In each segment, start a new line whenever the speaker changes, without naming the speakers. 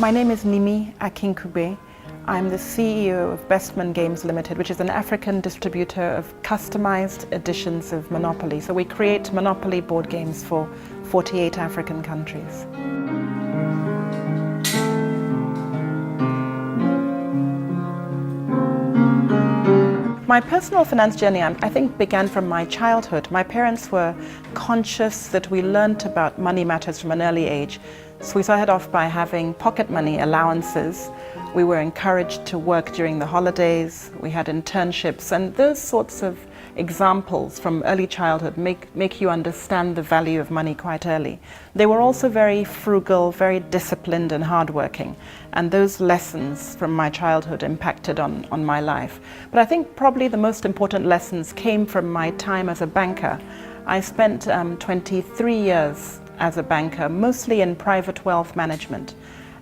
My name is NIMI AKINKUGBE. I'm the CEO of Bestman Games Limited, which is an African distributor of customized editions of Monopoly. So we create Monopoly board games for 48 African countries. My personal finance journey, I think, began from my childhood. My parents were conscious that we learnt about money matters from an early age. So we started off by having pocket money allowances. We were encouraged to work during the holidays. We had internships, and those sorts of examples from early childhood make you understand the value of money quite early. They were also very frugal, very disciplined and hardworking, and those lessons from my childhood impacted on my life. But I think probably the most important lessons came from my time as a banker. I spent 23 years as a banker, mostly in private wealth management.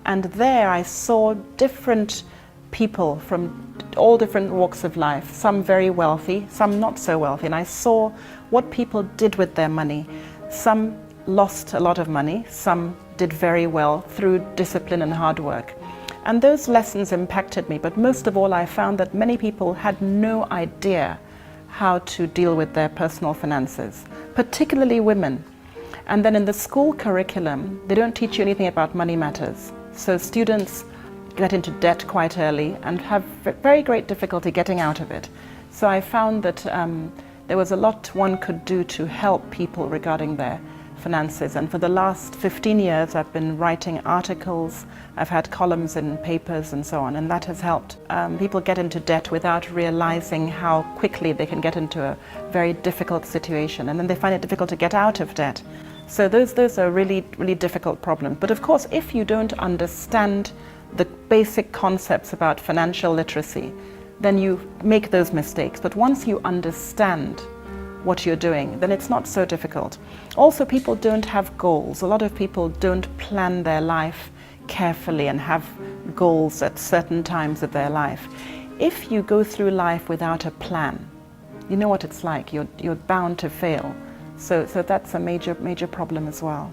And there I saw different people from all different walks of life, some very wealthy, some not so wealthy. And I saw what people did with their money. Some lost a lot of money, some did very well through discipline and hard work. And those lessons impacted me, but most of all I found that many people had no idea how to deal with their personal finances, particularly women. And then in the school curriculum, they don't teach you anything about money matters. So students get into debt quite early and have very great difficulty getting out of it. So I found that there was a lot one could do to help people regarding their finances. And for the last 15 years, I've been writing articles, I've had columns in papers and so on, and that has helped people get into debt without realizing how quickly they can get into a very difficult situation, and then they find it difficult to get out of debt. So those are really difficult problems. But of course, if you don't understand the basic concepts about financial literacy, then you make those mistakes. But once you understand what you're doing, then it's not so difficult. Also, people don't have goals. A lot of people don't plan their life carefully and have goals at certain times of their life. If you go through life without a plan, you know what it's like. You're bound to fail. So that's a major problem as well.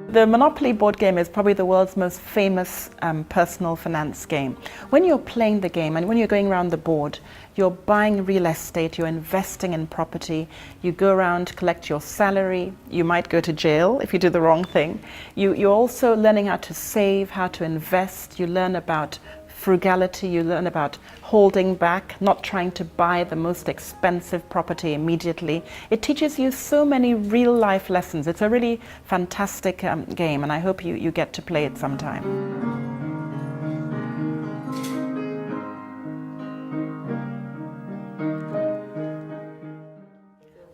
The Monopoly board game is probably the world's most famous personal finance game. When you're playing the game and when you're going around the board, you're buying real estate, you're investing in property, you go around, collect your salary, you might go to jail if you do the wrong thing. You're also learning how to save, how to invest, you learn about frugality, you learn about holding back, not trying to buy the most expensive property immediately. It teaches you so many real life lessons. It's a really fantastic game, and I hope you get to play it sometime.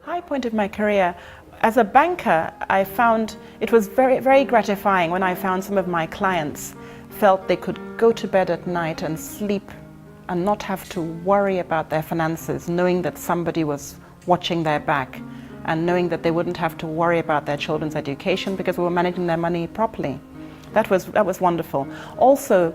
High point of my career. As a banker, I found it was very gratifying when I found some of my clients felt they could go to bed at night and sleep and not have to worry about their finances, knowing that somebody was watching their back and knowing that they wouldn't have to worry about their children's education because we were managing their money properly. That was wonderful. Also,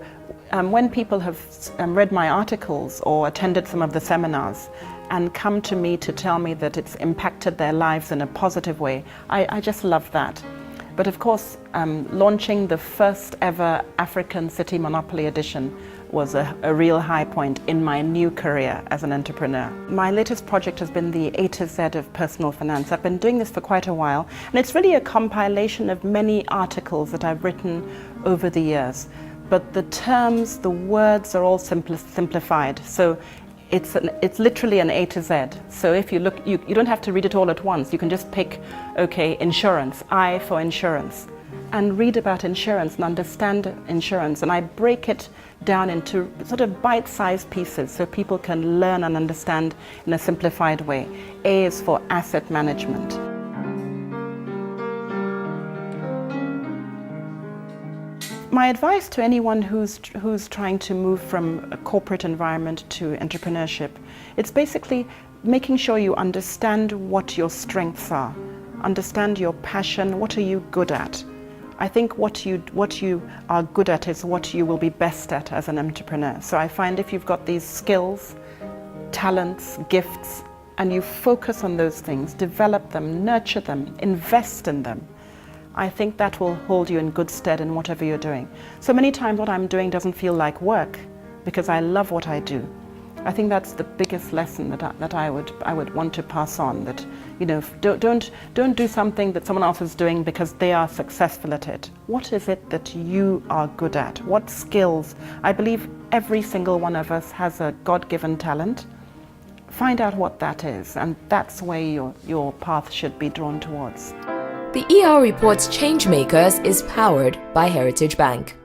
when people have read my articles or attended some of the seminars and come to me to tell me that it's impacted their lives in a positive way, I just love that. But of course, launching the first ever African City Monopoly edition was a real high point in my new career as an entrepreneur. My latest project has been the A to Z of personal finance. I've been doing this for quite a while, and it's really a compilation of many articles that I've written over the years. But the terms, the words are all simplified. So it's literally an A to Z. So if you look, you don't have to read it all at once. You can just pick, okay, insurance, I for insurance, and read about insurance and understand insurance. And I break it down into sort of bite-sized pieces so people can learn and understand in a simplified way. A is for asset management. My advice to anyone who's trying to move from a corporate environment to entrepreneurship, it's basically making sure you understand what your strengths are, understand your passion, what are you good at. I think what you are good at is what you will be best at as an entrepreneur. So I find if you've got these skills, talents, gifts, and you focus on those things, develop them, nurture them, invest in them, I think that will hold you in good stead in whatever you're doing. So many times what I'm doing doesn't feel like work because I love what I do. I think that's the biggest lesson that I would want to pass on, that, you know, don't do something that someone else is doing because they are successful at it. What is it that you are good at? What skills? I believe every single one of us has a God-given talent. Find out what that is, and that's where your path should be drawn towards.
The ER Report's Changemakers is powered by Heritage Bank.